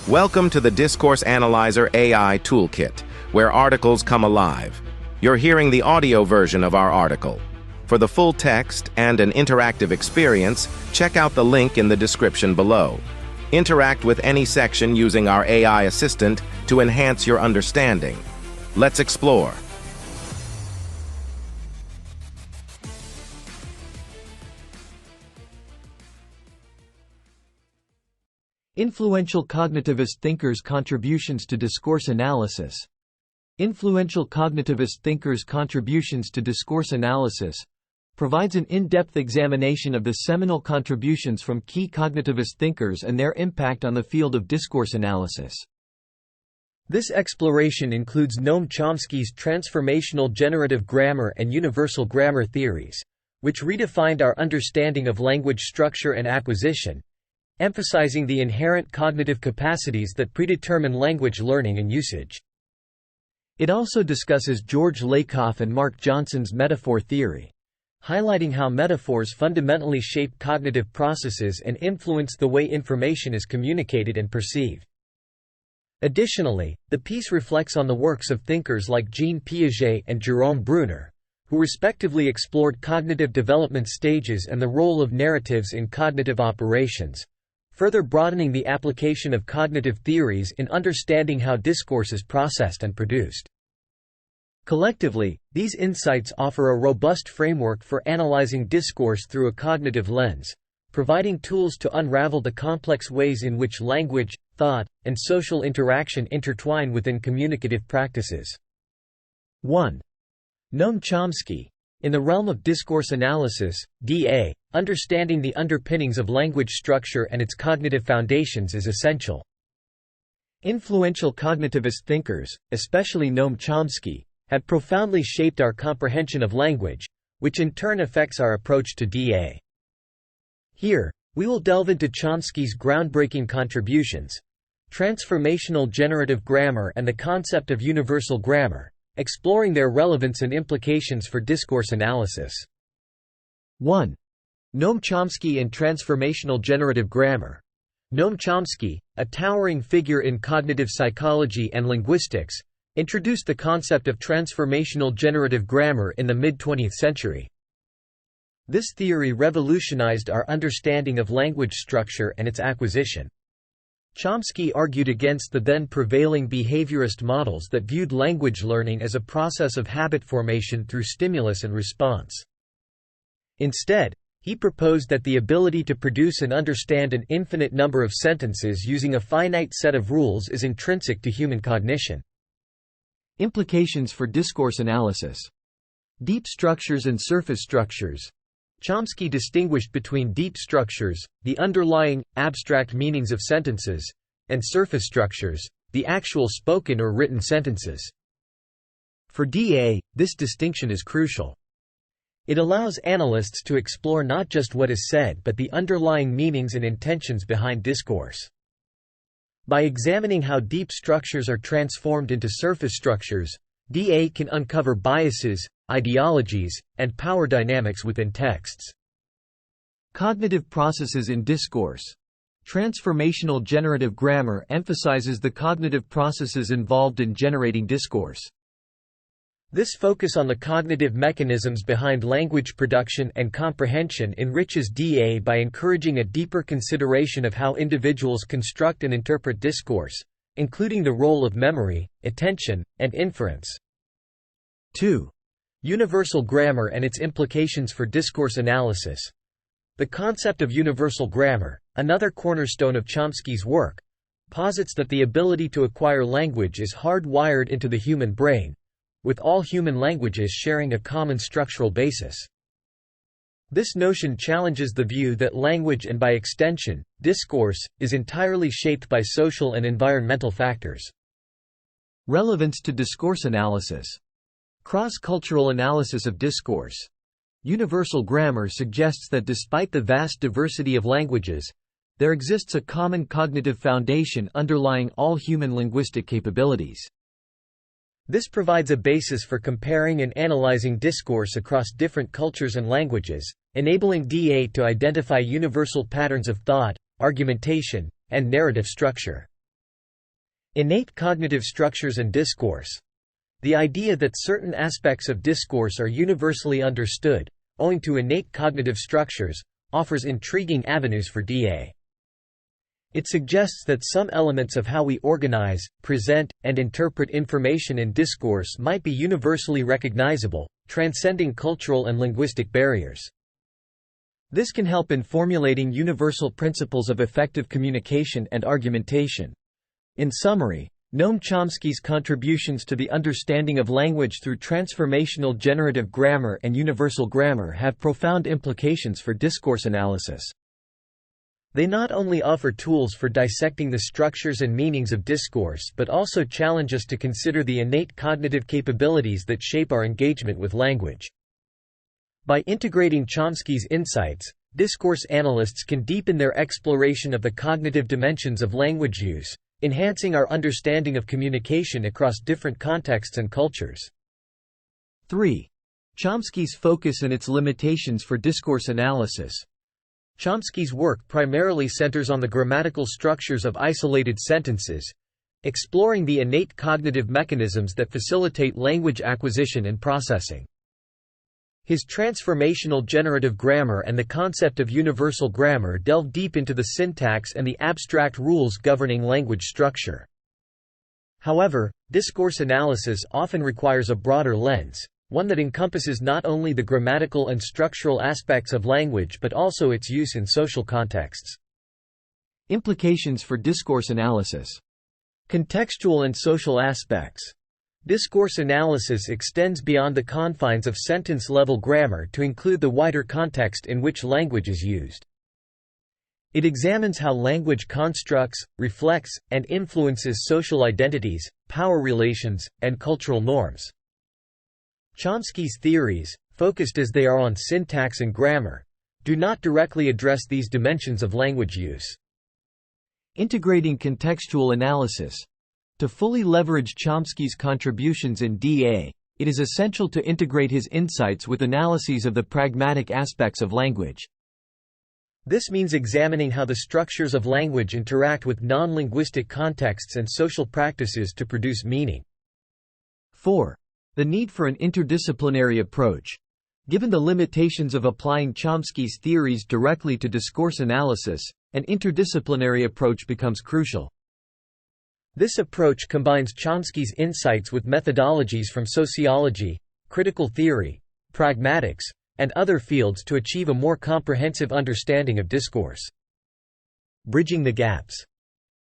Welcome to the Discourse Analyzer AI Toolkit, where articles come alive. You're hearing the audio version of our article. For the full text and an interactive experience, check out the link in the description below. Interact with any section using our AI assistant to enhance your understanding. Let's explore. Influential Cognitivist Thinkers Contributions to Discourse Analysis. Influential Cognitivist Thinkers Contributions to Discourse Analysis provides an in-depth examination of the seminal contributions from key cognitivist thinkers and their impact on the field of discourse analysis. This exploration includes Noam Chomsky's transformational generative grammar and universal grammar theories, which redefined our understanding of language structure and acquisition, emphasizing the inherent cognitive capacities that predetermine language learning and usage. It also discusses George Lakoff and Mark Johnson's metaphor theory, highlighting how metaphors fundamentally shape cognitive processes and influence the way information is communicated and perceived. Additionally, the piece reflects on the works of thinkers like Jean Piaget and Jerome Bruner, who respectively explored cognitive development stages and the role of narratives in cognitive operations, further broadening the application of cognitive theories in understanding how discourse is processed and produced. Collectively, these insights offer a robust framework for analyzing discourse through a cognitive lens, providing tools to unravel the complex ways in which language, thought, and social interaction intertwine within communicative practices. 1. Noam Chomsky. In the realm of discourse analysis, DA, understanding the underpinnings of language structure and its cognitive foundations is essential. Influential cognitivist thinkers, especially Noam Chomsky, have profoundly shaped our comprehension of language, which in turn affects our approach to DA. Here, we will delve into Chomsky's groundbreaking contributions, transformational generative grammar and the concept of universal grammar, exploring their relevance and implications for discourse analysis. 1. Noam Chomsky and transformational generative grammar. Noam Chomsky, a towering figure in cognitive psychology and linguistics, introduced the concept of transformational generative grammar in the mid-20th century. This theory revolutionized our understanding of language structure and its acquisition. Chomsky argued against the then prevailing behaviorist models that viewed language learning as a process of habit formation through stimulus and response. Instead, he proposed that the ability to produce and understand an infinite number of sentences using a finite set of rules is intrinsic to human cognition. Implications for discourse analysis. Deep structures and surface structures. Chomsky distinguished between deep structures, the underlying, abstract meanings of sentences, and surface structures, the actual spoken or written sentences. For DA, this distinction is crucial. It allows analysts to explore not just what is said but the underlying meanings and intentions behind discourse. By examining how deep structures are transformed into surface structures, DA can uncover biases, ideologies, and power dynamics within texts. Cognitive processes in discourse. Transformational generative grammar emphasizes the cognitive processes involved in generating discourse. This focus on the cognitive mechanisms behind language production and comprehension enriches DA by encouraging a deeper consideration of how individuals construct and interpret discourse, including the role of memory, attention, and inference. 2. Universal grammar and its implications for discourse analysis. The concept of universal grammar, another cornerstone of Chomsky's work, posits that the ability to acquire language is hardwired into the human brain, with all human languages sharing a common structural basis. This notion challenges the view that language and by extension, discourse, is entirely shaped by social and environmental factors. Relevance to discourse analysis. Cross-cultural analysis of discourse. Universal grammar suggests that despite the vast diversity of languages, there exists a common cognitive foundation underlying all human linguistic capabilities. This provides a basis for comparing and analyzing discourse across different cultures and languages, enabling DA to identify universal patterns of thought, argumentation, and narrative structure. Innate cognitive structures and discourse. The idea that certain aspects of discourse are universally understood, owing to innate cognitive structures, offers intriguing avenues for DA. It suggests that some elements of how we organize, present, and interpret information in discourse might be universally recognizable, transcending cultural and linguistic barriers. This can help in formulating universal principles of effective communication and argumentation. In summary, Noam Chomsky's contributions to the understanding of language through transformational generative grammar and universal grammar have profound implications for discourse analysis. They not only offer tools for dissecting the structures and meanings of discourse but also challenge us to consider the innate cognitive capabilities that shape our engagement with language. By integrating Chomsky's insights, discourse analysts can deepen their exploration of the cognitive dimensions of language use, enhancing our understanding of communication across different contexts and cultures. 3. Chomsky's focus and its limitations for discourse analysis. Chomsky's work primarily centers on the grammatical structures of isolated sentences, exploring the innate cognitive mechanisms that facilitate language acquisition and processing. His transformational generative grammar and the concept of universal grammar delve deep into the syntax and the abstract rules governing language structure. However, discourse analysis often requires a broader lens, one that encompasses not only the grammatical and structural aspects of language but also its use in social contexts. Implications for discourse analysis. Contextual and social aspects. Discourse analysis extends beyond the confines of sentence-level grammar to include the wider context in which language is used. It examines how language constructs, reflects, and influences social identities, power relations, and cultural norms. Chomsky's theories, focused as they are on syntax and grammar, do not directly address these dimensions of language use. Integrating contextual analysis. To fully leverage Chomsky's contributions in DA, it is essential to integrate his insights with analyses of the pragmatic aspects of language. This means examining how the structures of language interact with non-linguistic contexts and social practices to produce meaning. 4. The need for an interdisciplinary approach. Given the limitations of applying Chomsky's theories directly to discourse analysis, an interdisciplinary approach becomes crucial. This approach combines Chomsky's insights with methodologies from sociology, critical theory, pragmatics, and other fields to achieve a more comprehensive understanding of discourse. Bridging the gaps.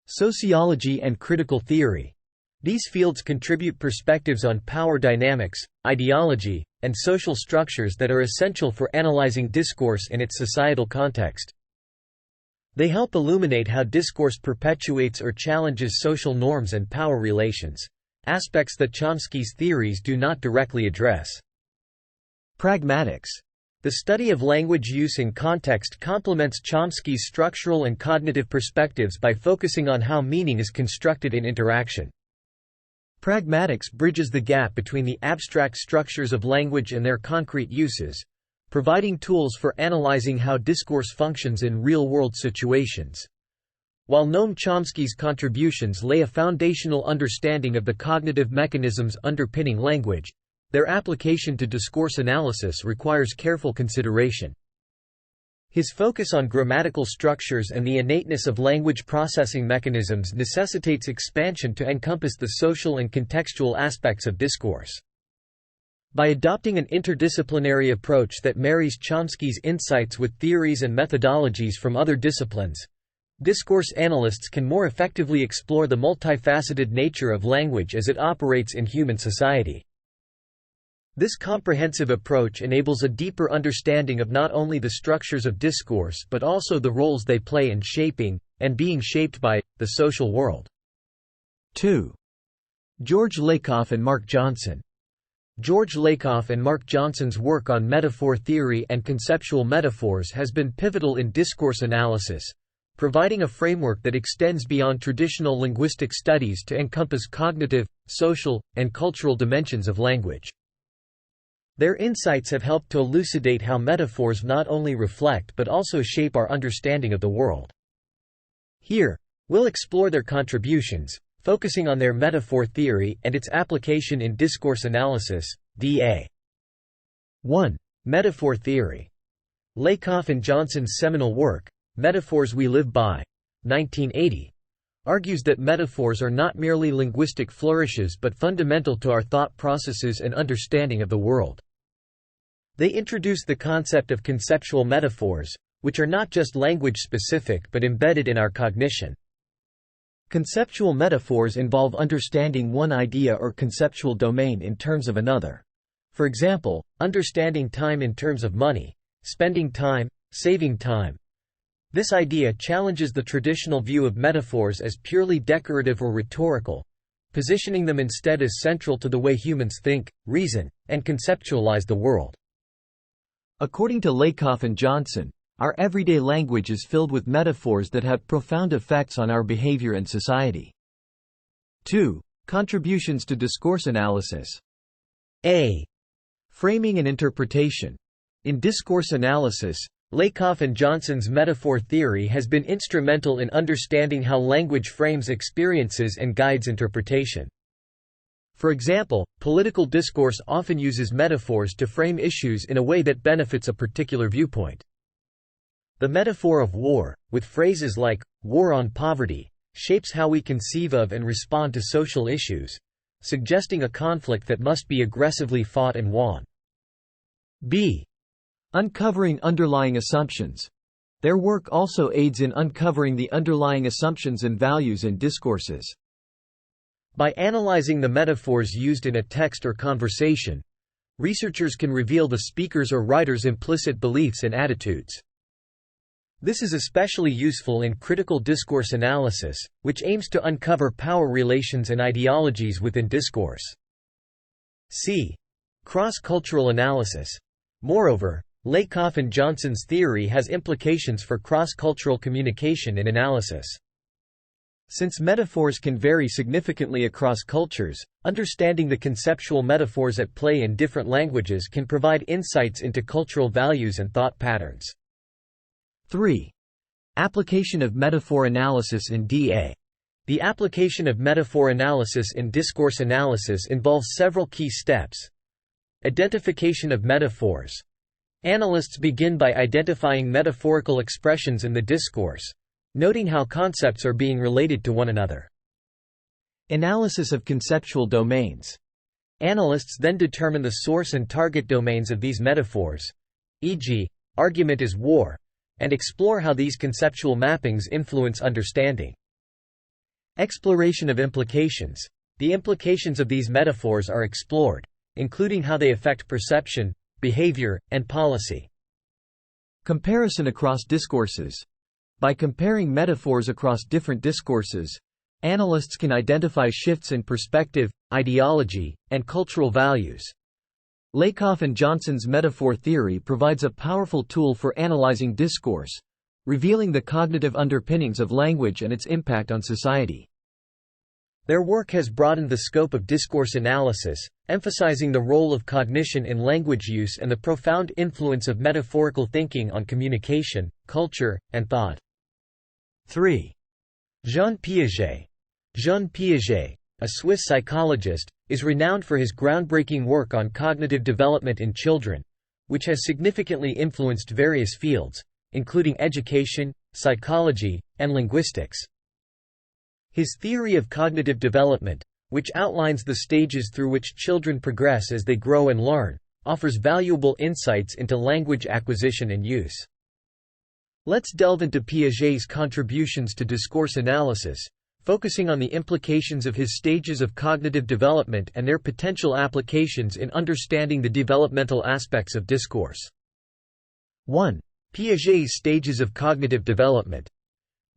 Sociology and critical theory. These fields contribute perspectives on power dynamics, ideology, and social structures that are essential for analyzing discourse in its societal context. They help illuminate how discourse perpetuates or challenges social norms and power relations, aspects that Chomsky's theories do not directly address. Pragmatics. The study of language use in context complements Chomsky's structural and cognitive perspectives by focusing on how meaning is constructed in interaction. Pragmatics bridges the gap between the abstract structures of language and their concrete uses, providing tools for analyzing how discourse functions in real-world situations. While Noam Chomsky's contributions lay a foundational understanding of the cognitive mechanisms underpinning language, their application to discourse analysis requires careful consideration. His focus on grammatical structures and the innateness of language processing mechanisms necessitates expansion to encompass the social and contextual aspects of discourse. By adopting an interdisciplinary approach that marries Chomsky's insights with theories and methodologies from other disciplines, discourse analysts can more effectively explore the multifaceted nature of language as it operates in human society. This comprehensive approach enables a deeper understanding of not only the structures of discourse but also the roles they play in shaping, and being shaped by, the social world. 2. George Lakoff and Mark Johnson. George Lakoff and Mark Johnson's work on metaphor theory and conceptual metaphors has been pivotal in discourse analysis, providing a framework that extends beyond traditional linguistic studies to encompass cognitive, social, and cultural dimensions of language. Their insights have helped to elucidate how metaphors not only reflect but also shape our understanding of the world. Here, we'll explore their contributions, focusing on their metaphor theory and its application in discourse analysis, DA. 1. Metaphor theory. Lakoff and Johnson's seminal work, Metaphors We Live By, 1980, argues that metaphors are not merely linguistic flourishes but fundamental to our thought processes and understanding of the world. They introduce the concept of conceptual metaphors, which are not just language-specific but embedded in our cognition. Conceptual metaphors involve understanding one idea or conceptual domain in terms of another. For example, understanding time in terms of money, spending time, saving time. This idea challenges the traditional view of metaphors as purely decorative or rhetorical, positioning them instead as central to the way humans think, reason, and conceptualize the world. According to Lakoff and Johnson, our everyday language is filled with metaphors that have profound effects on our behavior and society. 2. Contributions to discourse analysis. A. Framing and interpretation. In discourse analysis, Lakoff and Johnson's metaphor theory has been instrumental in understanding how language frames experiences and guides interpretation. For example, political discourse often uses metaphors to frame issues in a way that benefits a particular viewpoint. The metaphor of war, with phrases like, war on poverty, shapes how we conceive of and respond to social issues, suggesting a conflict that must be aggressively fought and won. B. Uncovering underlying assumptions. Their work also aids in uncovering the underlying assumptions and values in discourses. By analyzing the metaphors used in a text or conversation, researchers can reveal the speaker's or writer's implicit beliefs and attitudes. This is especially useful in critical discourse analysis, which aims to uncover power relations and ideologies within discourse. C. Cross-cultural analysis. Moreover, Lakoff and Johnson's theory has implications for cross-cultural communication and analysis. Since metaphors can vary significantly across cultures, understanding the conceptual metaphors at play in different languages can provide insights into cultural values and thought patterns. 3. Application of metaphor analysis in DA. The application of metaphor analysis in discourse analysis involves several key steps. Identification of metaphors. Analysts begin by identifying metaphorical expressions in the discourse, noting how concepts are being related to one another. Analysis of conceptual domains. Analysts then determine the source and target domains of these metaphors, e.g., argument is war, and explore how these conceptual mappings influence understanding. Exploration of implications. The implications of these metaphors are explored, including how they affect perception, behavior, and policy. Comparison across discourses. By comparing metaphors across different discourses, analysts can identify shifts in perspective, ideology, and cultural values. Lakoff and Johnson's metaphor theory provides a powerful tool for analyzing discourse, revealing the cognitive underpinnings of language and its impact on society. Their work has broadened the scope of discourse analysis, emphasizing the role of cognition in language use and the profound influence of metaphorical thinking on communication, culture, and thought. 3. Jean Piaget. Jean Piaget, a Swiss psychologist, is renowned for his groundbreaking work on cognitive development in children, which has significantly influenced various fields, including education, psychology, and linguistics. His theory of cognitive development, which outlines the stages through which children progress as they grow and learn, offers valuable insights into language acquisition and use. Let's delve into Piaget's contributions to discourse analysis, focusing on the implications of his stages of cognitive development and their potential applications in understanding the developmental aspects of discourse. 1. Piaget's stages of cognitive development.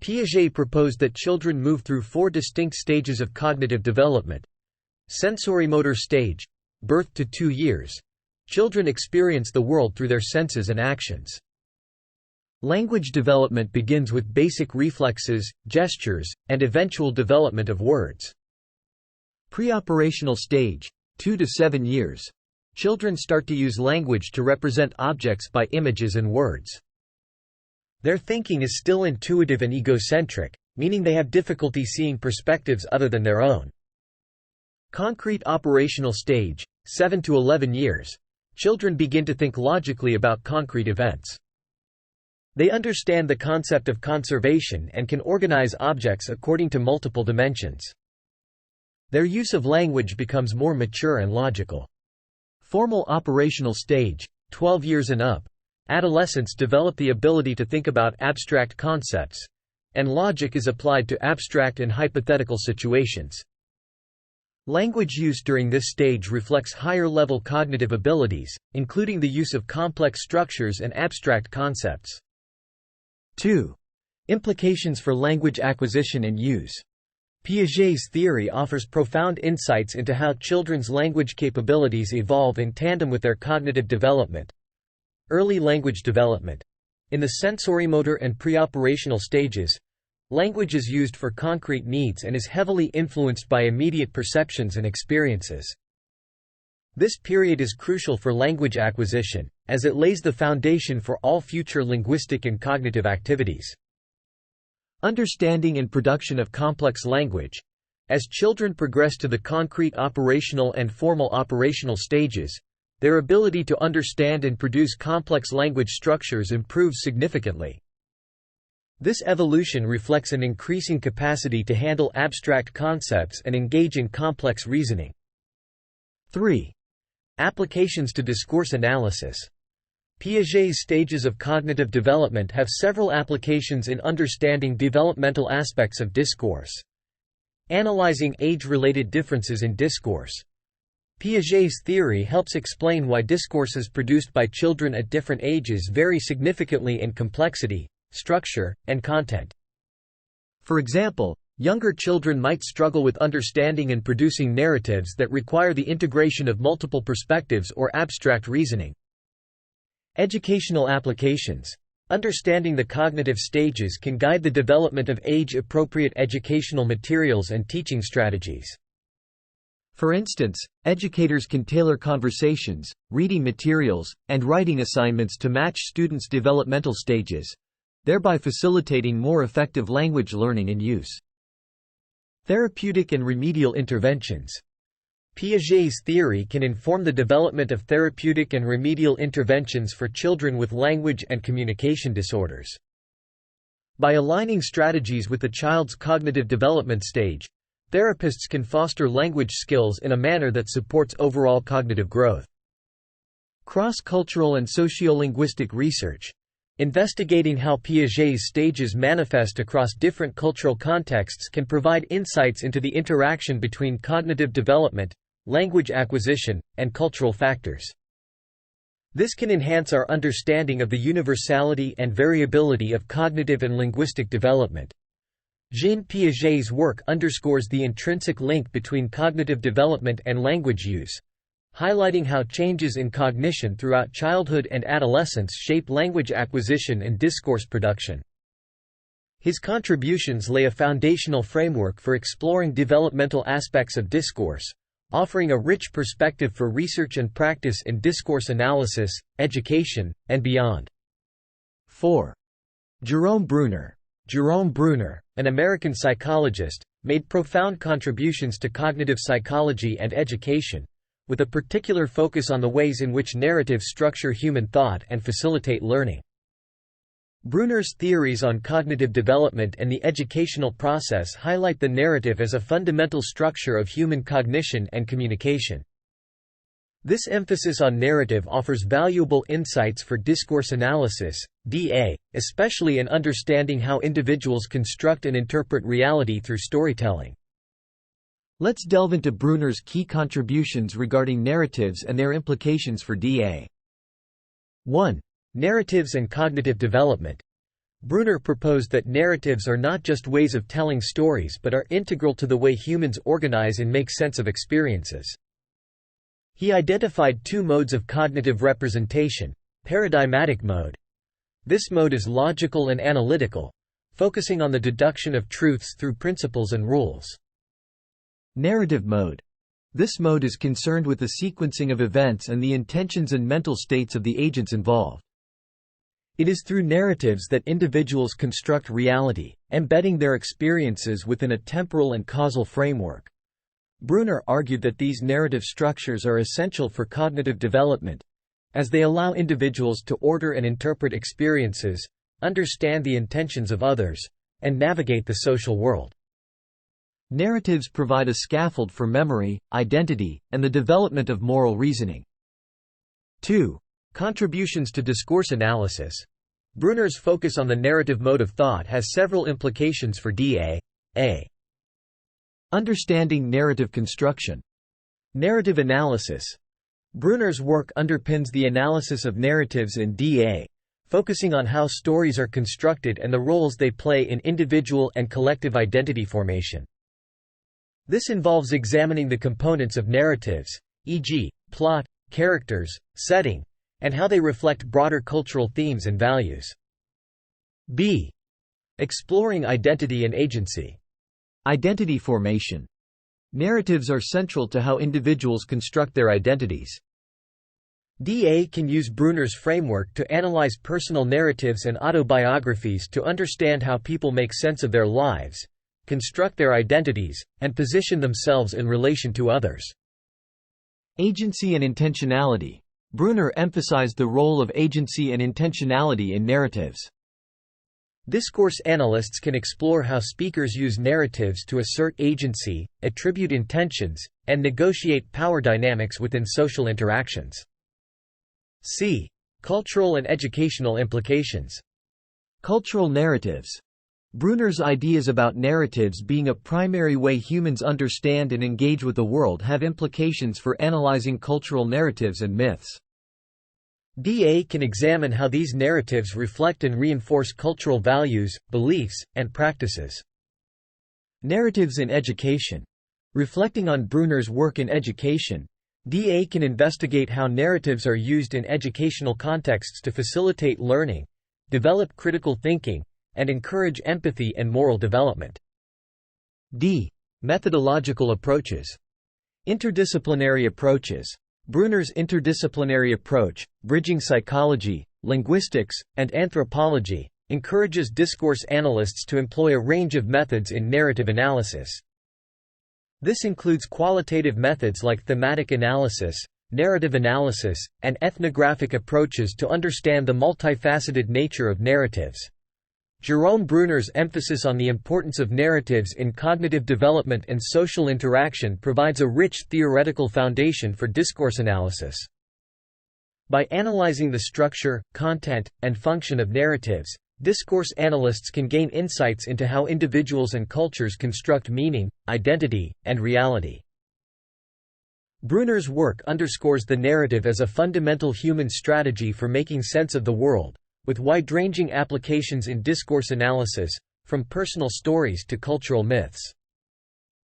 Piaget proposed that children move through 4 distinct stages of cognitive development. Sensorimotor stage, birth to 2 years. Children experience the world through their senses and actions. Language development begins with basic reflexes, gestures, and eventual development of words. Preoperational stage, 2 to 7 years. Children start to use language to represent objects by images and words. Their thinking is still intuitive and egocentric, meaning they have difficulty seeing perspectives other than their own. Concrete operational stage, 7 to 11 years. Children begin to think logically about concrete events. They understand the concept of conservation and can organize objects according to multiple dimensions. Their use of language becomes more mature and logical. Formal operational stage, 12 years and up. Adolescents develop the ability to think about abstract concepts, and logic is applied to abstract and hypothetical situations. Language use during this stage reflects higher-level cognitive abilities, including the use of complex structures and abstract concepts. 2. Implications for language acquisition and use. Piaget's theory offers profound insights into how children's language capabilities evolve in tandem with their cognitive development. Early language development. In the sensorimotor and preoperational stages, language is used for concrete needs and is heavily influenced by immediate perceptions and experiences. This period is crucial for language acquisition, as it lays the foundation for all future linguistic and cognitive activities. Understanding and production of complex language. As children progress to the concrete operational and formal operational stages, their ability to understand and produce complex language structures improves significantly. This evolution reflects an increasing capacity to handle abstract concepts and engage in complex reasoning. 3. Applications to discourse analysis. Piaget's stages of cognitive development have several applications in understanding developmental aspects of discourse. Analyzing age-related differences in discourse. Piaget's theory helps explain why discourses produced by children at different ages vary significantly in complexity, structure, and content. For example, younger children might struggle with understanding and producing narratives that require the integration of multiple perspectives or abstract reasoning. Educational applications. Understanding the cognitive stages can guide the development of age-appropriate educational materials and teaching strategies. For instance, educators can tailor conversations, reading materials, and writing assignments to match students' developmental stages, thereby facilitating more effective language learning and use. Therapeutic and remedial interventions. Piaget's theory can inform the development of therapeutic and remedial interventions for children with language and communication disorders. By aligning strategies with the child's cognitive development stage, therapists can foster language skills in a manner that supports overall cognitive growth. Cross-cultural and sociolinguistic research. Investigating how Piaget's stages manifest across different cultural contexts can provide insights into the interaction between cognitive development, language acquisition, and cultural factors. This can enhance our understanding of the universality and variability of cognitive and linguistic development. Jean Piaget's work underscores the intrinsic link between cognitive development and language use, highlighting how changes in cognition throughout childhood and adolescence shape language acquisition and discourse production. His contributions lay a foundational framework for exploring developmental aspects of discourse, offering a rich perspective for research and practice in discourse analysis, education, and beyond. 4. Jerome Bruner. Jerome Bruner, an American psychologist, made profound contributions to cognitive psychology and education, with a particular focus on the ways in which narratives structure human thought and facilitate learning. Bruner's theories on cognitive development and the educational process highlight the narrative as a fundamental structure of human cognition and communication. This emphasis on narrative offers valuable insights for discourse analysis, DA, especially in understanding how individuals construct and interpret reality through storytelling. Let's delve into Bruner's key contributions regarding narratives and their implications for DA. 1. Narratives and cognitive development. Bruner proposed that narratives are not just ways of telling stories but are integral to the way humans organize and make sense of experiences. He identified two modes of cognitive representation: paradigmatic mode. This mode is logical and analytical, focusing on the deduction of truths through principles and rules. Narrative mode. This mode is concerned with the sequencing of events and the intentions and mental states of the agents involved. It is through narratives that individuals construct reality, embedding their experiences within a temporal and causal framework. Brunner argued that these narrative structures are essential for cognitive development, as they allow individuals to order and interpret experiences, understand the intentions of others, and navigate the social world. Narratives provide a scaffold for memory, identity, and the development of moral reasoning. 2. Contributions to discourse analysis. Brunner's focus on the narrative mode of thought has several implications for DA. A. Understanding narrative construction. Narrative analysis. Brunner's work underpins the analysis of narratives in DA, focusing on how stories are constructed and the roles they play in individual and collective identity formation. This involves examining the components of narratives, e.g., plot, characters, setting, and how they reflect broader cultural themes and values. B. Exploring identity and agency. Identity formation. Narratives are central to how individuals construct their identities. DA can use Brunner's framework to analyze personal narratives and autobiographies to understand how people make sense of their lives, construct their identities, and position themselves in relation to others. Agency and intentionality. Brunner emphasized the role of agency and intentionality in narratives. Discourse analysts can explore how speakers use narratives to assert agency, attribute intentions, and negotiate power dynamics within social interactions. C. Cultural and educational implications. Cultural narratives. Brunner's ideas about narratives being a primary way humans understand and engage with the world have implications for analyzing cultural narratives and myths. DA can examine how these narratives reflect and reinforce cultural values, beliefs, and practices. Narratives in education. Reflecting on Brunner's work in education, DA can investigate how narratives are used in educational contexts to facilitate learning, develop critical thinking, and encourage empathy and moral development. D. Methodological approaches. Interdisciplinary approaches. Brunner's interdisciplinary approach, bridging psychology, linguistics, and anthropology, encourages discourse analysts to employ a range of methods in narrative analysis. This includes qualitative methods like thematic analysis, narrative analysis, and ethnographic approaches to understand the multifaceted nature of narratives. Jerome Brunner's emphasis on the importance of narratives in cognitive development and social interaction provides a rich theoretical foundation for discourse analysis. By analyzing the structure, content, and function of narratives, discourse analysts can gain insights into how individuals and cultures construct meaning, identity, and reality. Brunner's work underscores the narrative as a fundamental human strategy for making sense of the world, with wide-ranging applications in discourse analysis, from personal stories to cultural myths.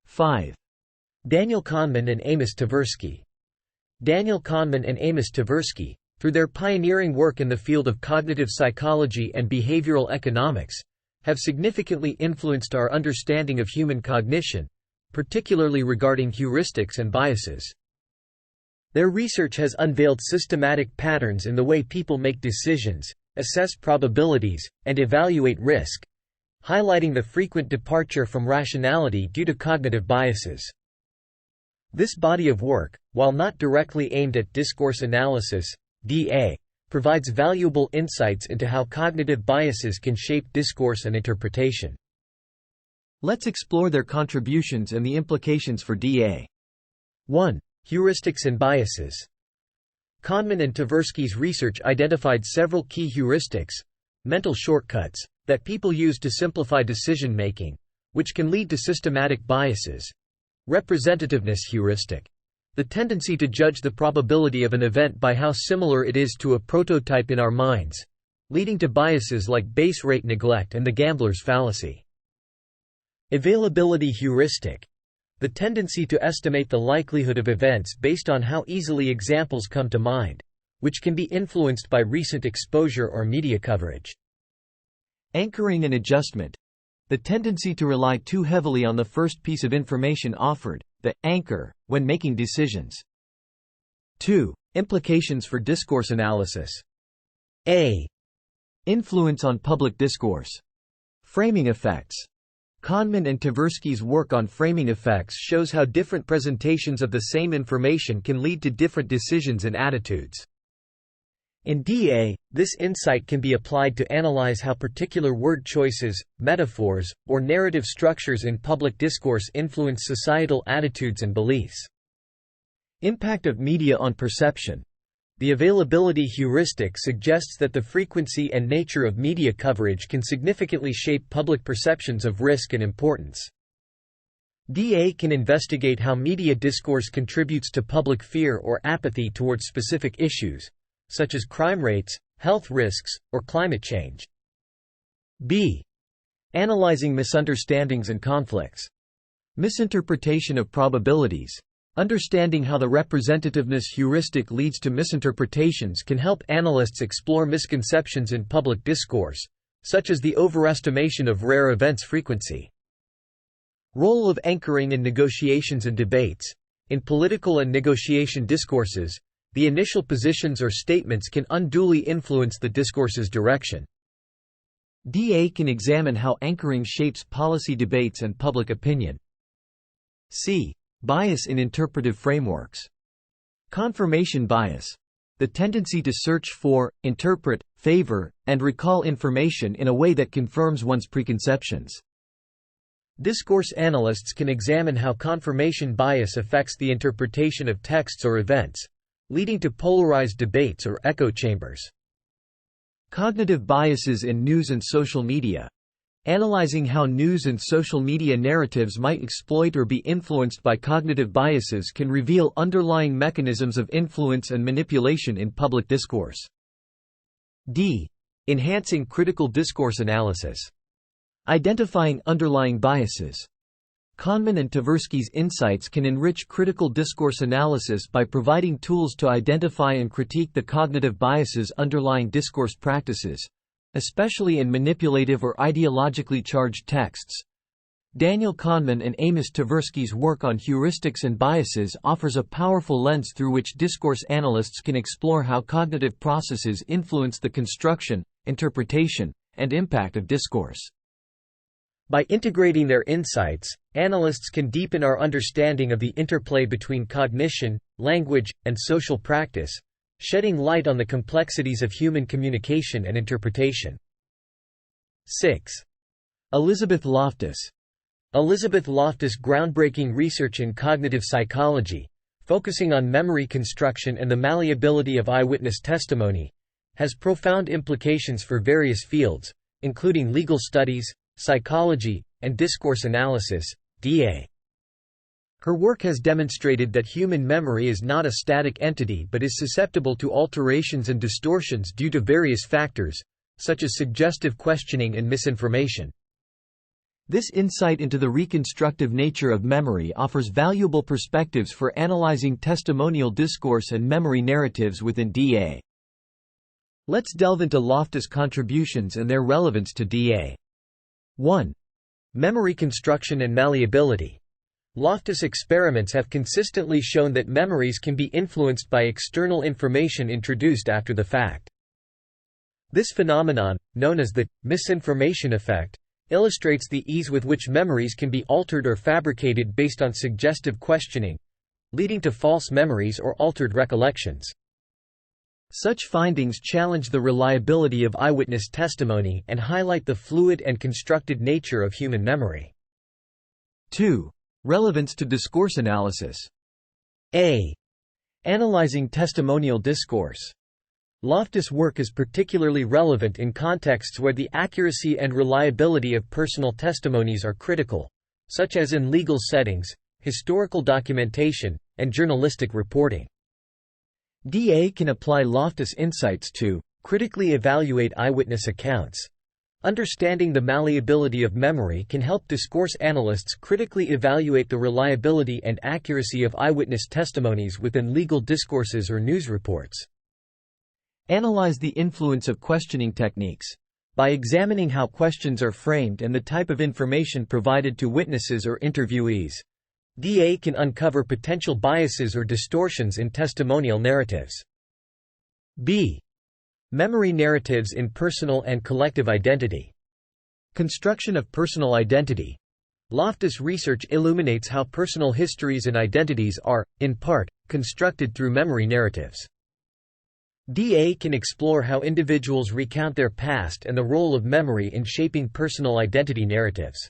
5. Daniel Kahneman and Amos Tversky. Daniel Kahneman and Amos Tversky, through their pioneering work in the field of cognitive psychology and behavioral economics, have significantly influenced our understanding of human cognition, particularly regarding heuristics and biases. Their research has unveiled systematic patterns in the way people make decisions, assess probabilities, and evaluate risk, highlighting the frequent departure from rationality due to cognitive biases. This body of work, while not directly aimed at discourse analysis, DA, provides valuable insights into how cognitive biases can shape discourse and interpretation. Let's explore their contributions and the implications for DA. 1. Heuristics and biases. Kahneman and Tversky's research identified several key heuristics, mental shortcuts, that people use to simplify decision-making, which can lead to systematic biases. Representativeness heuristic. The tendency to judge the probability of an event by how similar it is to a prototype in our minds, leading to biases like base rate neglect and the gambler's fallacy. Availability heuristic. The tendency to estimate the likelihood of events based on how easily examples come to mind, which can be influenced by recent exposure or media coverage. Anchoring and adjustment. The tendency to rely too heavily on the first piece of information offered, the anchor, when making decisions. 2. Implications for discourse analysis. A. Influence on public discourse. Framing effects. Kahneman and Tversky's work on framing effects shows how different presentations of the same information can lead to different decisions and attitudes. In DA, this insight can be applied to analyze how particular word choices, metaphors, or narrative structures in public discourse influence societal attitudes and beliefs. Impact of media on perception. The availability heuristic suggests that the frequency and nature of media coverage can significantly shape public perceptions of risk and importance. DA can investigate how media discourse contributes to public fear or apathy towards specific issues, such as crime rates, health risks, or climate change. B. Analyzing misunderstandings and conflicts. Misinterpretation of probabilities. Understanding how the representativeness heuristic leads to misinterpretations can help analysts explore misconceptions in public discourse, such as the overestimation of rare events frequency. Role of anchoring in negotiations and debates. In political and negotiation discourses, the initial positions or statements can unduly influence the discourse's direction. DA can examine how anchoring shapes policy debates and public opinion. C. Bias in interpretive frameworks. Confirmation bias. The tendency to search for, interpret, favor, and recall information in a way that confirms one's preconceptions. Discourse analysts can examine how confirmation bias affects the interpretation of texts or events, leading to polarized debates or echo chambers. Cognitive biases in news and social media. Analyzing how news and social media narratives might exploit or be influenced by cognitive biases can reveal underlying mechanisms of influence and manipulation in public discourse. D. Enhancing critical discourse analysis. Identifying underlying biases. Kahneman and Tversky's insights can enrich critical discourse analysis by providing tools to identify and critique the cognitive biases underlying discourse practices, especially in manipulative or ideologically charged texts. Daniel Kahneman and Amos Tversky's work on heuristics and biases offers a powerful lens through which discourse analysts can explore how cognitive processes influence the construction, interpretation, and impact of discourse. By integrating their insights, analysts can deepen our understanding of the interplay between cognition, language, and social practice, shedding light on the complexities of human communication and interpretation. 6. Elizabeth Loftus. Elizabeth Loftus' groundbreaking research in cognitive psychology, focusing on memory construction and the malleability of eyewitness testimony, has profound implications for various fields, including legal studies, psychology, and discourse analysis, DA. Her work has demonstrated that human memory is not a static entity but is susceptible to alterations and distortions due to various factors, such as suggestive questioning and misinformation. This insight into the reconstructive nature of memory offers valuable perspectives for analyzing testimonial discourse and memory narratives within DA. Let's delve into Loftus' contributions and their relevance to DA. 1. Memory construction and malleability. Loftus experiments have consistently shown that memories can be influenced by external information introduced after the fact. This phenomenon, known as the misinformation effect, illustrates the ease with which memories can be altered or fabricated based on suggestive questioning, leading to false memories or altered recollections. Such findings challenge the reliability of eyewitness testimony and highlight the fluid and constructed nature of human memory. 2. Relevance to discourse analysis. A. Analyzing testimonial discourse. Loftus' work is particularly relevant in contexts where the accuracy and reliability of personal testimonies are critical, such as in legal settings, historical documentation, and journalistic reporting. DA can apply Loftus' insights to critically evaluate eyewitness accounts. Understanding the malleability of memory can help discourse analysts critically evaluate the reliability and accuracy of eyewitness testimonies within legal discourses or news reports. Analyze the influence of questioning techniques. By examining how questions are framed and the type of information provided to witnesses or interviewees, DA can uncover potential biases or distortions in testimonial narratives. B. Memory narratives in personal and collective identity. Construction of personal identity. Loftus research illuminates how personal histories and identities are, in part, constructed through memory narratives. DA can explore how individuals recount their past and the role of memory in shaping personal identity narratives.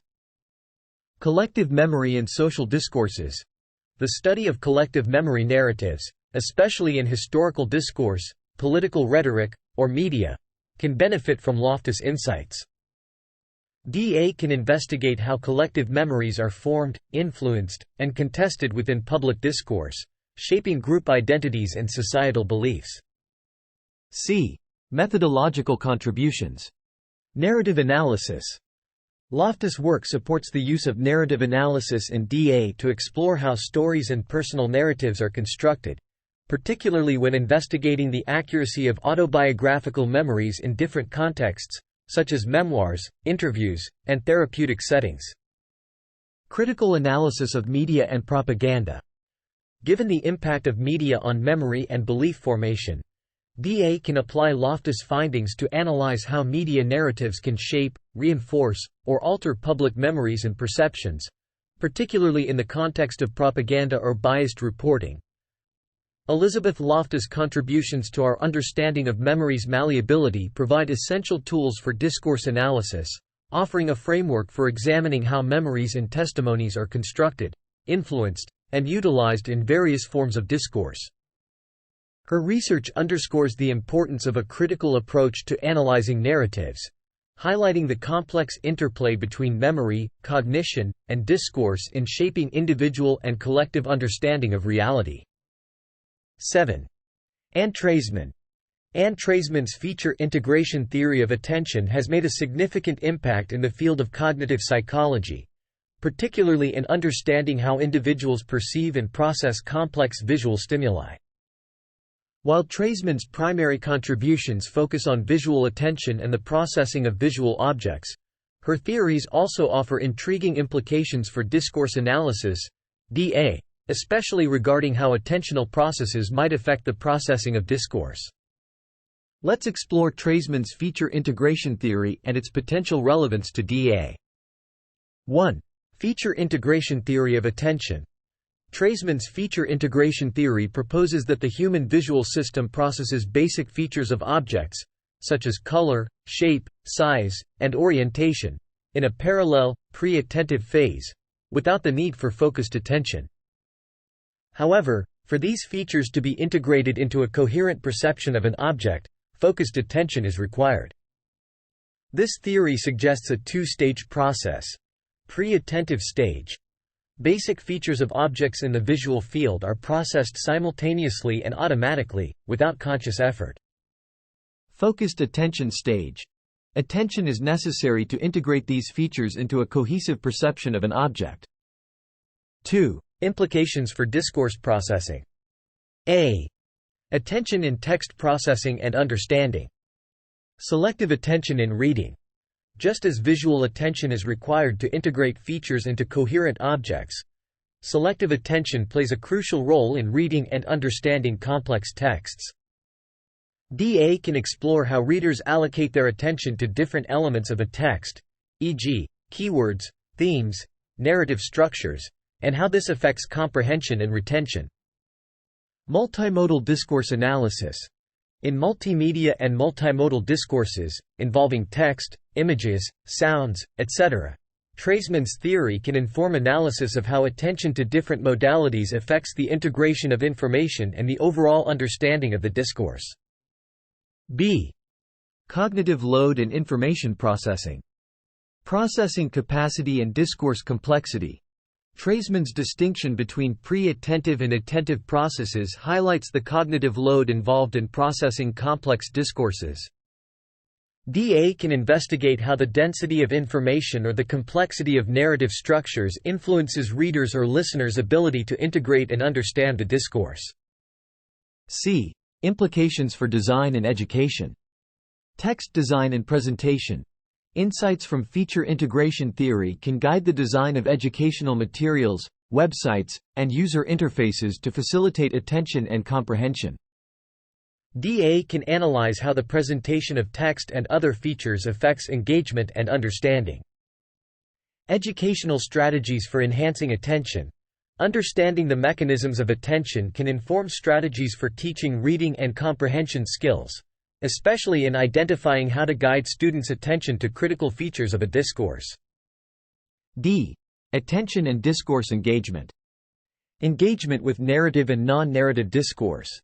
Collective memory and social discourses. The study of collective memory narratives, especially in historical discourse, political rhetoric, or media, can benefit from Loftus insights. DA can investigate how collective memories are formed, influenced, and contested within public discourse, shaping group identities and societal beliefs. C. Methodological contributions. Narrative analysis. Loftus' work supports the use of narrative analysis in DA to explore how stories and personal narratives are constructed, particularly when investigating the accuracy of autobiographical memories in different contexts, such as memoirs, interviews, and therapeutic settings. Critical analysis of media and propaganda. Given the impact of media on memory and belief formation, DA can apply Loftus' findings to analyze how media narratives can shape, reinforce, or alter public memories and perceptions, particularly in the context of propaganda or biased reporting. Elizabeth Loftus' contributions to our understanding of memory's malleability provide essential tools for discourse analysis, offering a framework for examining how memories and testimonies are constructed, influenced, and utilized in various forms of discourse. Her research underscores the importance of a critical approach to analyzing narratives, highlighting the complex interplay between memory, cognition, and discourse in shaping individual and collective understanding of reality. 7. Anne Treisman. Anne Treisman's feature integration theory of attention has made a significant impact in the field of cognitive psychology, particularly in understanding how individuals perceive and process complex visual stimuli. While Treisman's primary contributions focus on visual attention and the processing of visual objects, her theories also offer intriguing implications for discourse analysis, DA, especially regarding how attentional processes might affect the processing of discourse. Let's explore Treisman's feature integration theory and its potential relevance to DA. 1. Feature integration theory of attention. Treisman's feature integration theory proposes that the human visual system processes basic features of objects, such as color, shape, size, and orientation, in a parallel, pre-attentive phase, without the need for focused attention. However, for these features to be integrated into a coherent perception of an object, focused attention is required. This theory suggests a two-stage process. Pre-attentive stage. Basic features of objects in the visual field are processed simultaneously and automatically, without conscious effort. Focused attention stage. Attention is necessary to integrate these features into a cohesive perception of an object. 2. Implications for discourse processing. A. Attention in text processing and understanding. Selective attention in reading. Just as visual attention is required to integrate features into coherent objects, selective attention plays a crucial role in reading and understanding complex texts. DA can explore how readers allocate their attention to different elements of a text, e.g., keywords, themes, narrative structures, and how this affects comprehension and retention. Multimodal discourse analysis. In multimedia and multimodal discourses, involving text, images, sounds, etc., Treisman's theory can inform analysis of how attention to different modalities affects the integration of information and the overall understanding of the discourse. B. Cognitive load and information processing. Processing capacity and discourse complexity. Treisman's distinction between pre-attentive and attentive processes highlights the cognitive load involved in processing complex discourses. DA can investigate how the density of information or the complexity of narrative structures influences readers' or listeners' ability to integrate and understand the discourse. C. Implications for design and education. Text design and presentation. Insights from feature integration theory can guide the design of educational materials, websites, and user interfaces to facilitate attention and comprehension. DA can analyze how the presentation of text and other features affects engagement and understanding. Educational strategies for enhancing attention. Understanding the mechanisms of attention can inform strategies for teaching reading and comprehension skills, especially in identifying how to guide students' attention to critical features of a discourse. D. Attention and discourse engagement. Engagement with narrative and non-narrative discourse.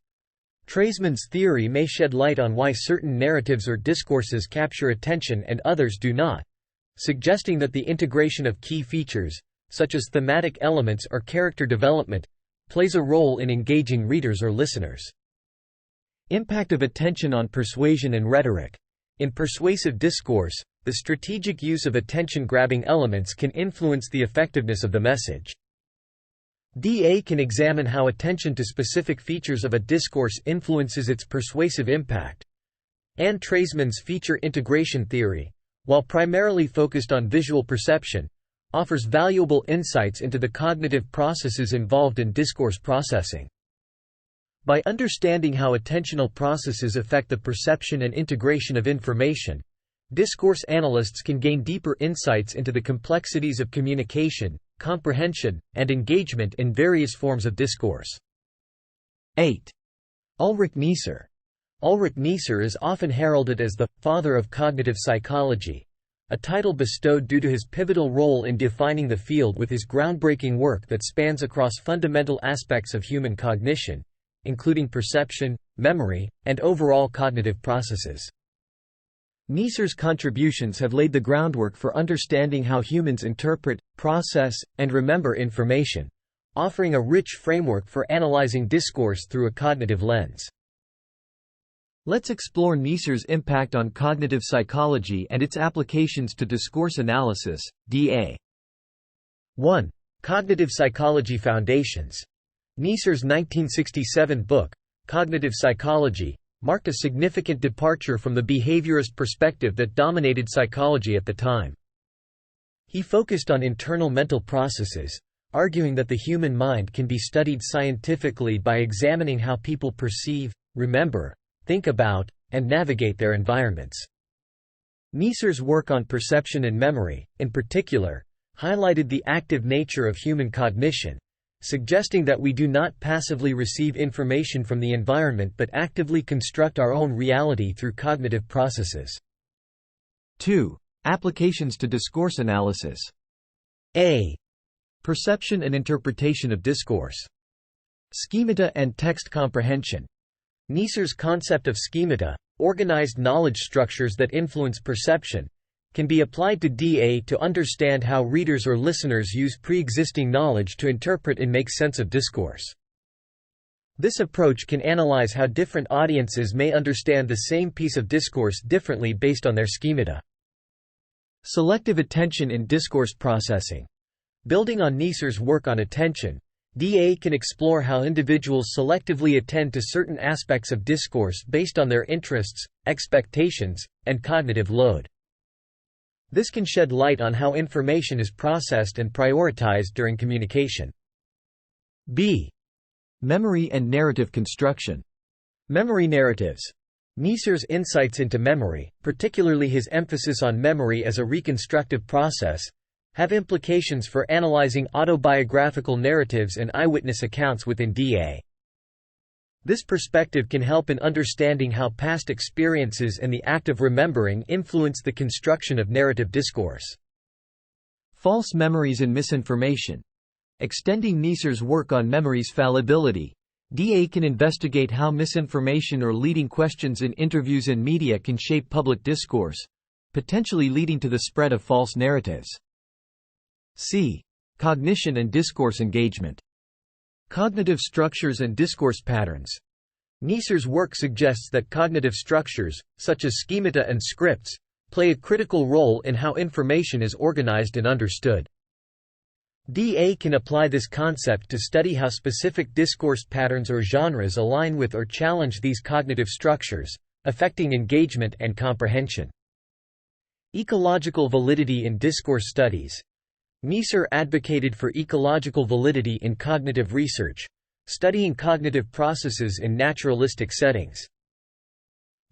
Treisman's theory may shed light on why certain narratives or discourses capture attention and others do not, suggesting that the integration of key features, such as thematic elements or character development, plays a role in engaging readers or listeners. Impact of attention on persuasion and rhetoric. In persuasive discourse, the strategic use of attention-grabbing elements can influence the effectiveness of the message. DA can examine how attention to specific features of a discourse influences its persuasive impact. And Treisman's feature integration theory, while primarily focused on visual perception, offers valuable insights into the cognitive processes involved in discourse processing. By understanding how attentional processes affect the perception and integration of information, discourse analysts can gain deeper insights into the complexities of communication, comprehension, and engagement in various forms of discourse. 8. Ulrich Neisser. Ulrich Neisser is often heralded as the «father of cognitive psychology», a title bestowed due to his pivotal role in defining the field with his groundbreaking work that spans across fundamental aspects of human cognition, including perception, memory, and overall cognitive processes. Neisser's contributions have laid the groundwork for understanding how humans interpret, process, and remember information, offering a rich framework for analyzing discourse through a cognitive lens. Let's explore Neisser's impact on cognitive psychology and its applications to discourse analysis, DA. 1. Cognitive Psychology Foundations. Neisser's 1967 book, Cognitive Psychology, marked a significant departure from the behaviorist perspective that dominated psychology at the time. He focused on internal mental processes, arguing that the human mind can be studied scientifically by examining how people perceive, remember, think about, and navigate their environments. Neisser's work on perception and memory, in particular, highlighted the active nature of human cognition, suggesting that we do not passively receive information from the environment but actively construct our own reality through cognitive processes. 2. Applications to discourse analysis. A. Perception and interpretation of discourse. Schemata and text comprehension. Neisser's concept of schemata, organized knowledge structures that influence perception, can be applied to DA to understand how readers or listeners use pre-existing knowledge to interpret and make sense of discourse. This approach can analyze how different audiences may understand the same piece of discourse differently based on their schemata. Selective attention in discourse processing. Building on Neisser's work on attention, DA can explore how individuals selectively attend to certain aspects of discourse based on their interests, expectations, and cognitive load. This can shed light on how information is processed and prioritized during communication. B. Memory and narrative construction. Memory narratives. Neisser's insights into memory, particularly his emphasis on memory as a reconstructive process, have implications for analyzing autobiographical narratives and eyewitness accounts within DA. This perspective can help in understanding how past experiences and the act of remembering influence the construction of narrative discourse. False memories and misinformation. Extending Neisser's work on memory's fallibility, DA can investigate how misinformation or leading questions in interviews and media can shape public discourse, potentially leading to the spread of false narratives. C. Cognition and discourse engagement. Cognitive structures and discourse patterns. Neisser's work suggests that cognitive structures, such as schemata and scripts, play a critical role in how information is organized and understood. DA can apply this concept to study how specific discourse patterns or genres align with or challenge these cognitive structures, affecting engagement and comprehension. Ecological validity in discourse studies. Neisser advocated for ecological validity in cognitive research, studying cognitive processes in naturalistic settings.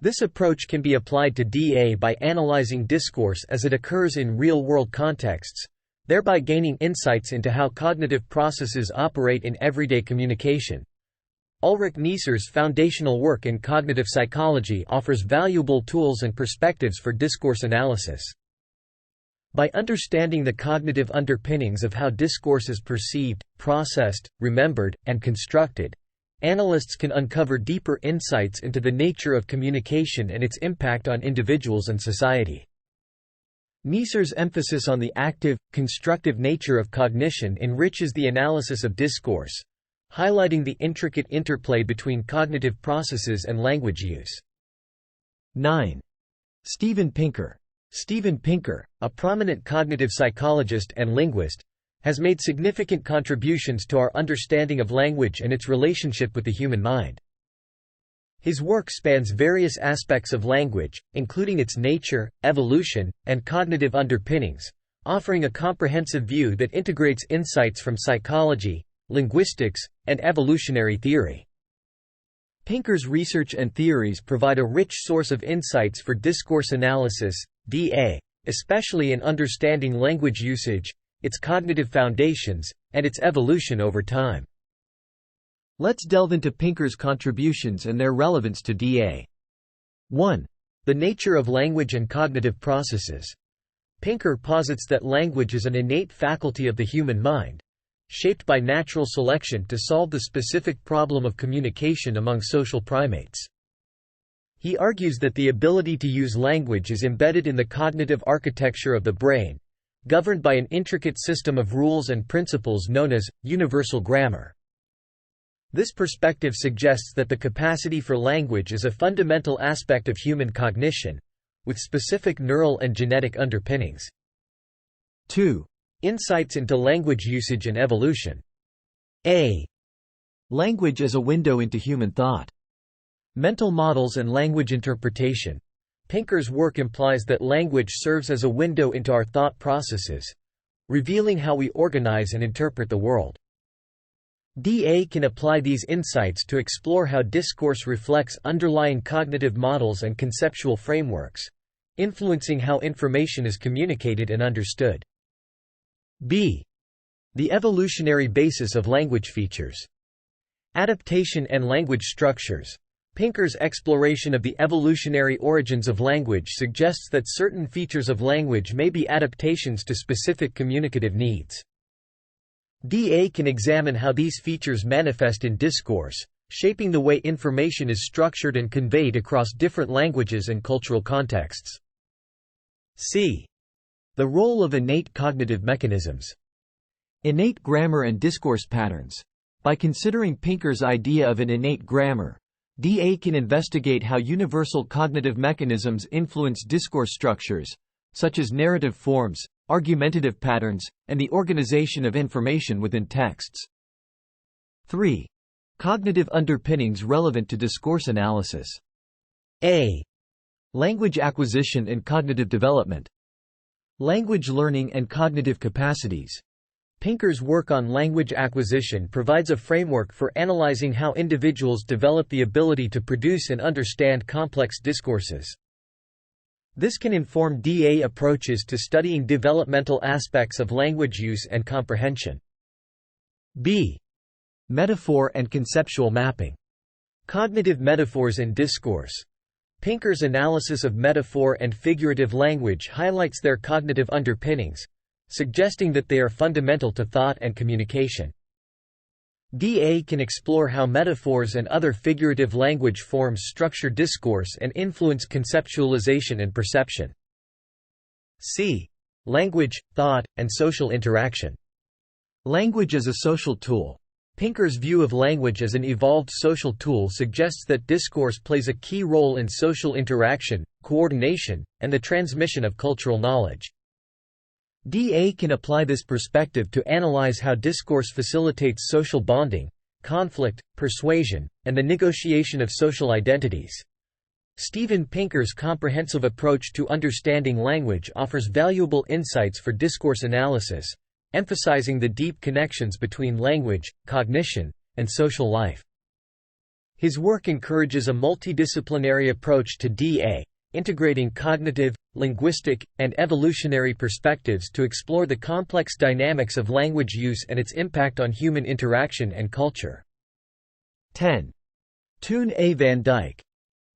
This approach can be applied to DA by analyzing discourse as it occurs in real-world contexts, thereby gaining insights into how cognitive processes operate in everyday communication. Ulrich Neisser's foundational work in cognitive psychology offers valuable tools and perspectives for discourse analysis. By understanding the cognitive underpinnings of how discourse is perceived, processed, remembered, and constructed, analysts can uncover deeper insights into the nature of communication and its impact on individuals and society. Neisser's emphasis on the active, constructive nature of cognition enriches the analysis of discourse, highlighting the intricate interplay between cognitive processes and language use. 9. Steven Pinker. Steven Pinker, a prominent cognitive psychologist and linguist, has made significant contributions to our understanding of language and its relationship with the human mind. His work spans various aspects of language, including its nature, evolution, and cognitive underpinnings, offering a comprehensive view that integrates insights from psychology, linguistics, and evolutionary theory. Pinker's research and theories provide a rich source of insights for discourse analysis, DA, especially in understanding language usage, its cognitive foundations, and its evolution over time. Let's delve into Pinker's contributions and their relevance to DA. 1. The nature of language and cognitive processes. Pinker posits that language is an innate faculty of the human mind, shaped by natural selection to solve the specific problem of communication among social primates. He argues that the ability to use language is embedded in the cognitive architecture of the brain, governed by an intricate system of rules and principles known as universal grammar. This perspective suggests that the capacity for language is a fundamental aspect of human cognition, with specific neural and genetic underpinnings. 2. Insights into language usage and evolution. A. Language as a window into human thought. Mental models and language interpretation. Pinker's work implies that language serves as a window into our thought processes, revealing how we organize and interpret the world. DA can apply these insights to explore how discourse reflects underlying cognitive models and conceptual frameworks, influencing how information is communicated and understood. B. The evolutionary basis of language features. Adaptation and language structures. Pinker's exploration of the evolutionary origins of language suggests that certain features of language may be adaptations to specific communicative needs. DA can examine how these features manifest in discourse, shaping the way information is structured and conveyed across different languages and cultural contexts. C. The role of innate cognitive mechanisms. Innate grammar and discourse patterns. By considering Pinker's idea of an innate grammar, DA can investigate how universal cognitive mechanisms influence discourse structures, such as narrative forms, argumentative patterns, and the organization of information within texts. 3. Cognitive underpinnings relevant to discourse analysis. A. Language acquisition and cognitive development. Language learning and cognitive capacities. Pinker's work on language acquisition provides a framework for analyzing how individuals develop the ability to produce and understand complex discourses. This can inform DA approaches to studying developmental aspects of language use and comprehension. B. Metaphor and conceptual mapping. Cognitive metaphors in discourse. Pinker's analysis of metaphor and figurative language highlights their cognitive underpinnings, suggesting that they are fundamental to thought and communication. DA can explore how metaphors and other figurative language forms structure discourse and influence conceptualization and perception. C. Language, thought, and social interaction. Language as a social tool. Pinker's view of language as an evolved social tool suggests that discourse plays a key role in social interaction, coordination, and the transmission of cultural knowledge. DA can apply this perspective to analyze how discourse facilitates social bonding, conflict, persuasion, and the negotiation of social identities. Steven Pinker's comprehensive approach to understanding language offers valuable insights for discourse analysis, emphasizing the deep connections between language, cognition, and social life. His work encourages a multidisciplinary approach to DA, integrating cognitive, linguistic, and evolutionary perspectives to explore the complex dynamics of language use and its impact on human interaction and culture. 10. Toon A. van Dijk.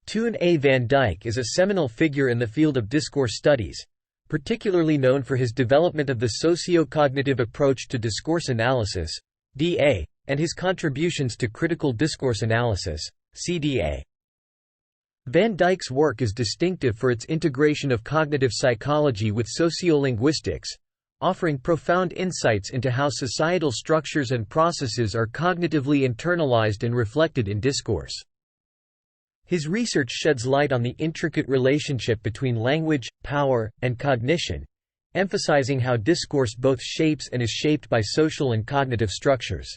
Toon A. van Dijk is a seminal figure in the field of discourse studies, particularly known for his development of the socio-cognitive approach to discourse analysis (DA), and his contributions to critical discourse analysis (CDA). Van Dijk's work is distinctive for its integration of cognitive psychology with sociolinguistics, offering profound insights into how societal structures and processes are cognitively internalized and reflected in discourse. His research sheds light on the intricate relationship between language, power, and cognition, emphasizing how discourse both shapes and is shaped by social and cognitive structures.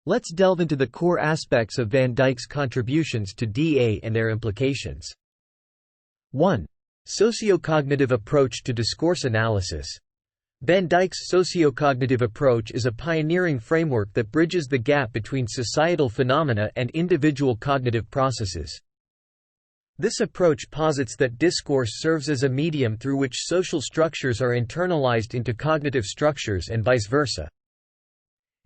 Let's delve into the core aspects of Van Dijk's contributions to DA and their implications. 1. Sociocognitive approach to discourse analysis. Van Dijk's sociocognitive approach is a pioneering framework that bridges the gap between societal phenomena and individual cognitive processes. This approach posits that discourse serves as a medium through which social structures are internalized into cognitive structures and vice versa.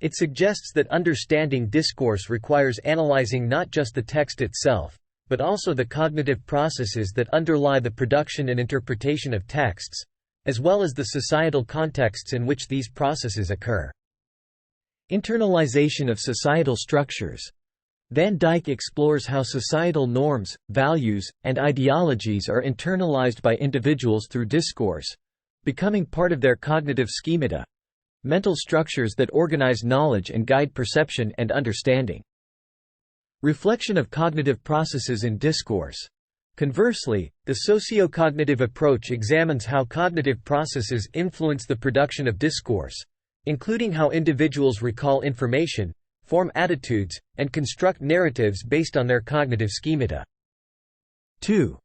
It suggests that understanding discourse requires analyzing not just the text itself, but also the cognitive processes that underlie the production and interpretation of texts, as well as the societal contexts in which these processes occur. Internalization of societal structures. Van Dijk explores how societal norms, values, and ideologies are internalized by individuals through discourse, becoming part of their cognitive schemata, mental structures that organize knowledge and guide perception and understanding. Reflection of cognitive processes in discourse. Conversely, the sociocognitive approach examines how cognitive processes influence the production of discourse, including how individuals recall information, form attitudes, and construct narratives based on their cognitive schemata. 2.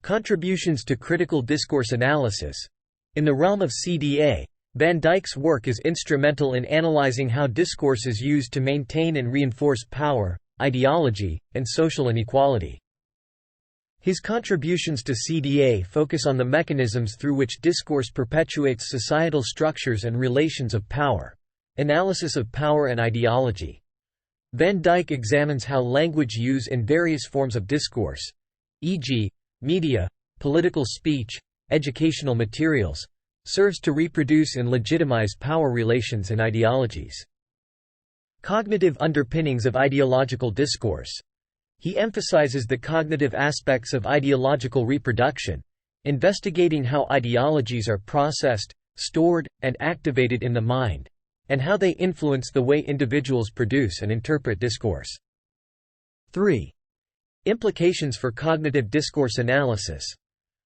Contributions to critical discourse analysis. In the realm of CDA, Van Dijk's work is instrumental in analyzing how discourse is used to maintain and reinforce power, ideology, and social inequality. His contributions to CDA focus on the mechanisms through which discourse perpetuates societal structures and relations of power. Analysis of power and ideology. Van Dijk examines how language use in various forms of discourse, e.g., media, political speech, educational materials, serves to reproduce and legitimize power relations and ideologies. Cognitive underpinnings of ideological discourse. He emphasizes the cognitive aspects of ideological reproduction, investigating how ideologies are processed, stored, and activated in the mind, and how they influence the way individuals produce and interpret discourse. 3. Implications for cognitive discourse analysis.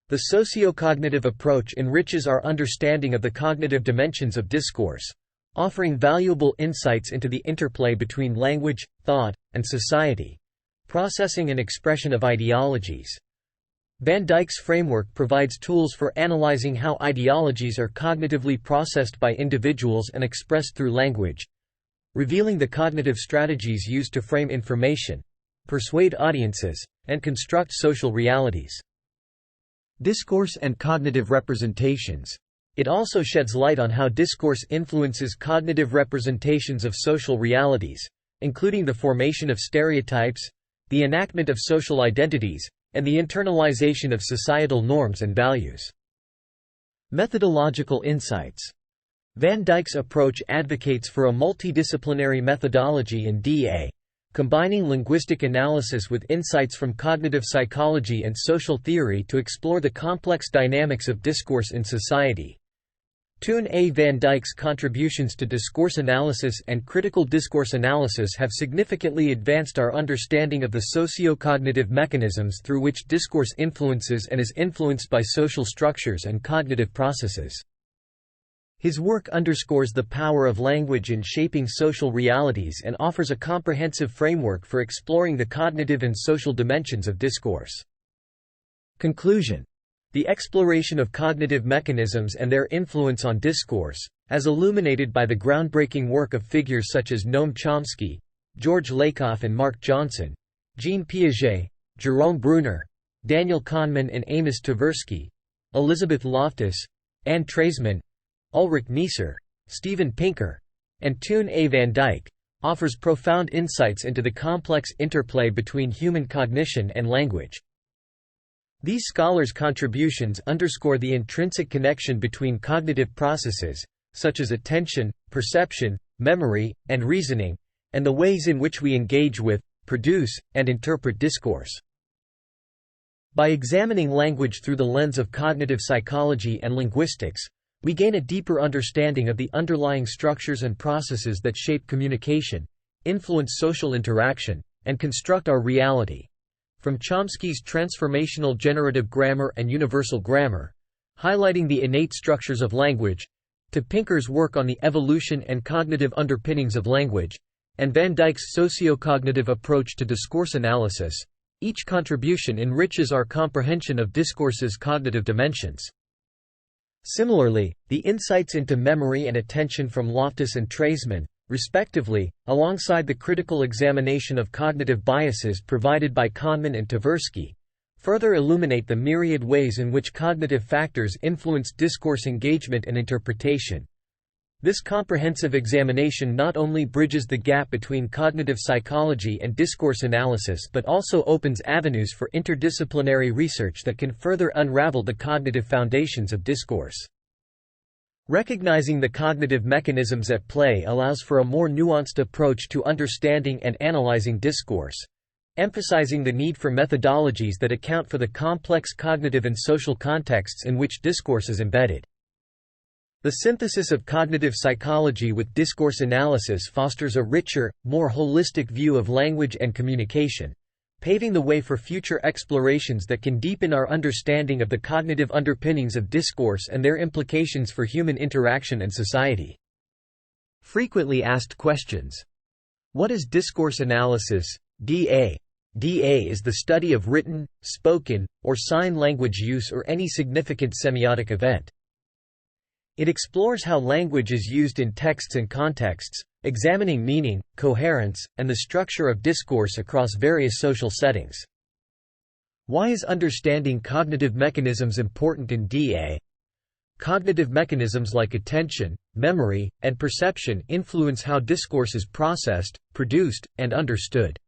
The sociocognitive approach enriches our understanding of the cognitive dimensions of discourse, offering valuable insights into the interplay between language, thought, and society, processing and expression of ideologies. Van Dijk's framework provides tools for analyzing how ideologies are cognitively processed by individuals and expressed through language, revealing the cognitive strategies used to frame information, persuade audiences, and construct social realities. Discourse and cognitive representations. It also sheds light on how discourse influences cognitive representations of social realities, including the formation of stereotypes, the enactment of social identities, and the internalization of societal norms and values. Methodological insights. Van Dijk's approach advocates for a multidisciplinary methodology in DA, combining linguistic analysis with insights from cognitive psychology and social theory to explore the complex dynamics of discourse in society. Toon A. Van Dijk's contributions to discourse analysis and critical discourse analysis have significantly advanced our understanding of the socio-cognitive mechanisms through which discourse influences and is influenced by social structures and cognitive processes. His work underscores the power of language in shaping social realities and offers a comprehensive framework for exploring the cognitive and social dimensions of discourse. Conclusion. The exploration of cognitive mechanisms and their influence on discourse, as illuminated by the groundbreaking work of figures such as Noam Chomsky, George Lakoff and Mark Johnson, Jean Piaget, Jerome Bruner, Daniel Kahneman and Amos Tversky, Elizabeth Loftus, Anne Treisman, Ulrich Neisser, Steven Pinker, and Toon A. van Dijk, offers profound insights into the complex interplay between human cognition and language. These scholars' contributions underscore the intrinsic connection between cognitive processes, such as attention, perception, memory, and reasoning, and the ways in which we engage with, produce, and interpret discourse. By examining language through the lens of cognitive psychology and linguistics, we gain a deeper understanding of the underlying structures and processes that shape communication, influence social interaction, and construct our reality. From Chomsky's transformational generative grammar and universal grammar, highlighting the innate structures of language, to Pinker's work on the evolution and cognitive underpinnings of language, and Van Dijk's socio-cognitive approach to discourse analysis, each contribution enriches our comprehension of discourse's cognitive dimensions. Similarly, the insights into memory and attention from Loftus and Treisman, respectively, alongside the critical examination of cognitive biases provided by Kahneman and Tversky, further illuminate the myriad ways in which cognitive factors influence discourse engagement and interpretation. This comprehensive examination not only bridges the gap between cognitive psychology and discourse analysis but also opens avenues for interdisciplinary research that can further unravel the cognitive foundations of discourse. Recognizing the cognitive mechanisms at play allows for a more nuanced approach to understanding and analyzing discourse, emphasizing the need for methodologies that account for the complex cognitive and social contexts in which discourse is embedded. The synthesis of cognitive psychology with discourse analysis fosters a richer, more holistic view of language and communication, paving the way for future explorations that can deepen our understanding of the cognitive underpinnings of discourse and their implications for human interaction and society. Frequently asked questions. What is discourse analysis, DA? DA is the study of written, spoken, or sign language use or any significant semiotic event. It explores how language is used in texts and contexts, examining meaning, coherence, and the structure of discourse across various social settings. Why is understanding cognitive mechanisms important in DA? Cognitive mechanisms like attention, memory, and perception influence how discourse is processed, produced, and understood.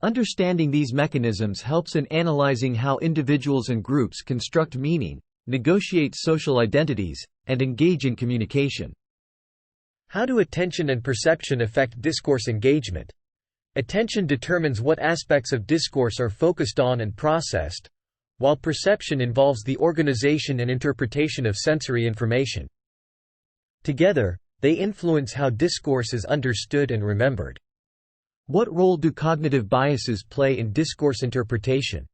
Understanding these mechanisms helps in analyzing how individuals and groups construct meaning, negotiate social identities, and engage in communication. How do attention and perception affect discourse engagement? Attention determines what aspects of discourse are focused on and processed, while perception involves the organization and interpretation of sensory information. Together, they influence how discourse is understood and remembered. What role do cognitive biases play in discourse interpretation?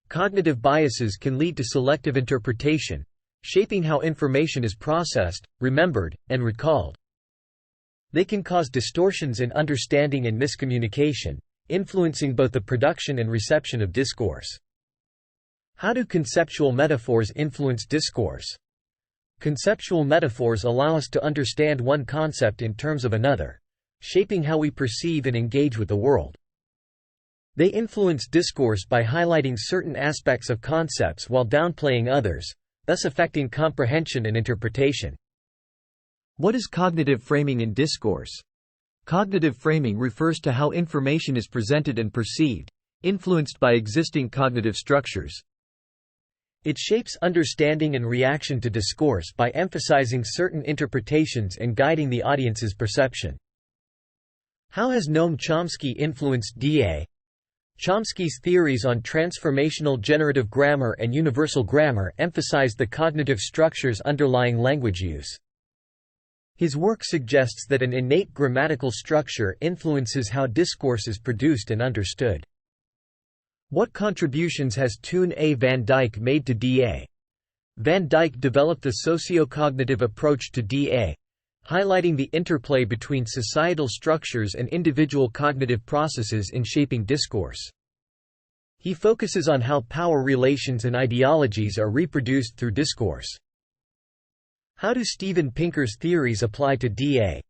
Cognitive biases can lead to selective interpretation, shaping how information is processed, remembered, and recalled. They can cause distortions in understanding and miscommunication, influencing both the production and reception of discourse. How do conceptual metaphors influence discourse? Conceptual metaphors allow us to understand one concept in terms of another, shaping how we perceive and engage with the world. They influence discourse by highlighting certain aspects of concepts while downplaying others, thus affecting comprehension and interpretation. What is cognitive framing in discourse? Cognitive framing refers to how information is presented and perceived, influenced by existing cognitive structures. It shapes understanding and reaction to discourse by emphasizing certain interpretations and guiding the audience's perception. How has Noam Chomsky influenced DA? Chomsky's theories on transformational generative grammar and universal grammar emphasize the cognitive structures underlying language use. His work suggests that an innate grammatical structure influences how discourse is produced and understood. What contributions has Toon A. van Dijk made to DA? Van Dijk developed the socio-cognitive approach to DA, highlighting the interplay between societal structures and individual cognitive processes in shaping discourse. He focuses on how power relations and ideologies are reproduced through discourse. How do Steven Pinker's theories apply to DA?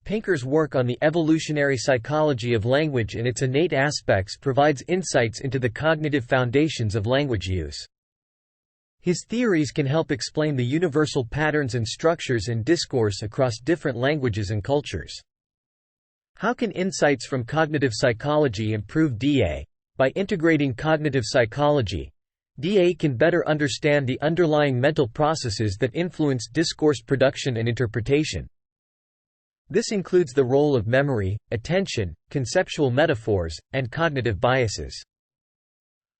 Pinker's work on the evolutionary psychology of language and its innate aspects provides insights into the cognitive foundations of language use. His theories can help explain the universal patterns and structures in discourse across different languages and cultures. How can insights from cognitive psychology improve DA? By integrating cognitive psychology, DA can better understand the underlying mental processes that influence discourse production and interpretation. This includes the role of memory, attention, conceptual metaphors, and cognitive biases.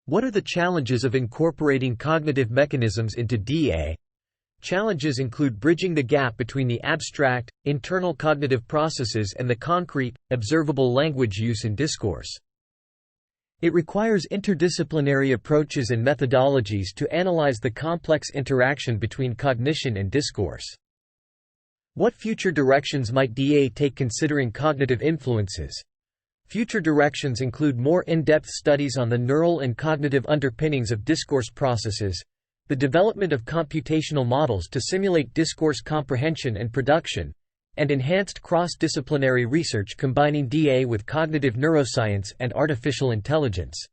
What are the challenges of incorporating cognitive mechanisms into DA? Challenges include bridging the gap between the abstract, internal cognitive processes and the concrete, observable language use in discourse. It requires interdisciplinary approaches and methodologies to analyze the complex interaction between cognition and discourse. What future directions might DA take considering cognitive influences? Future directions include more in-depth studies on the neural and cognitive underpinnings of discourse processes, the development of computational models to simulate discourse comprehension and production, and enhanced cross-disciplinary research combining DA with cognitive neuroscience and artificial intelligence.